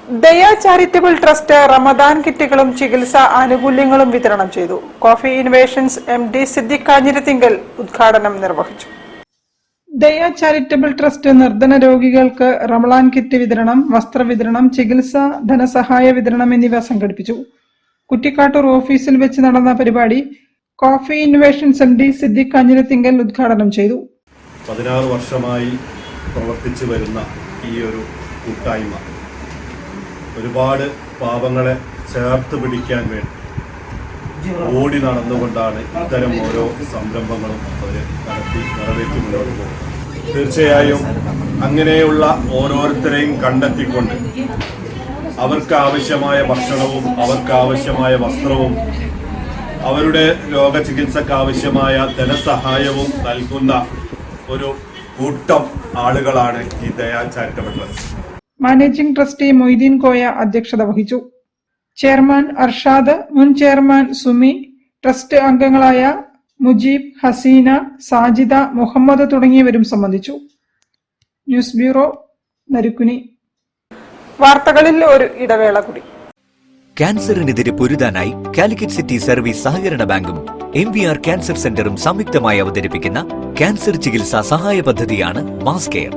ദയ charitable trust Ramadan കിറ്റുകളും ചികിത്സാ ആനുകൂല്യങ്ങളും വിതരണം ചെയ്തു. Coffee innovations MD Siddique Kanjirathingal ഉദ്ഘാടനം നിർവഹിച്ചു. ദയ ചാരിറ്റബിൾ ട്രസ്റ്റ് നിർധന രോഗികൾക്ക് റമളാൻ കിറ്റ് വിതരണം, വസ്ത്രവിതരണം, ചികിത്സ, ധനസഹായ വിതരണം എന്നിവ സംഘടിപ്പിച്ചു. കുറ്റിക്കാട്ടൂർ ഓഫീസിൽ വെച്ച് നടന്ന പരിപാടി coffee innovations MD Siddique Kanjirathingal ഉദ്ഘാടനം ചെയ്തു. 16 വർഷമായി പ്രവർത്തിച്ചു വരുന്ന ഈ ഒരു കൂട്ടായ്മ ഒരുപാട് പാവങ്ങളെ ചേർത്ത് പിടിക്കാൻ വേണ്ടി ഓടി നടന്നുകൊണ്ടാണ് ഇത്തരം ഓരോ സംരംഭങ്ങളും അവർ നടത്തി നിറവേറ്റി മുന്നോട്ട് പോകുന്നത്. തീർച്ചയായും അങ്ങനെയുള്ള ഓരോരുത്തരെയും കണ്ടെത്തിക്കൊണ്ട് അവർക്ക് ആവശ്യമായ ഭക്ഷണവും അവർക്ക് ആവശ്യമായ വസ്ത്രവും അവരുടെ രോഗചികിത്സക്ക് ആവശ്യമായ ധനസഹായവും നൽകുന്ന ഒരു കൂട്ടം ആളുകളാണ് ഈ ദയ charitable trust. Managing trustee Moideen Koya അധ്യക്ഷത വഹിച്ചു. ചെയർമാൻ അർഷാദ്, മുൻ ചെയർമാൻ സുമി, ട്രസ്റ്റ് അംഗങ്ങളായ മുജീബ്, ഹസീന, സാജിദ, മുഹമ്മദ് തുടങ്ങിയവരും സംബന്ധിച്ചു. News bureau, Narikkuni. വാർത്തകളിൽ ഒരു ഇടവേള കൂടി. ക്യാൻസറിനെതിരെ പൊരുതാനായി കാലിക്കറ്റ് സിറ്റി സർവീസ് സഹകരണ ബാങ്കും MVR ക്യാൻസർ സെന്ററും സംയുക്തമായി അവതരിപ്പിക്കുന്ന ക്യാൻസർ ചികിത്സാ സഹായ പദ്ധതിയാണ് മാസ് കെയർ.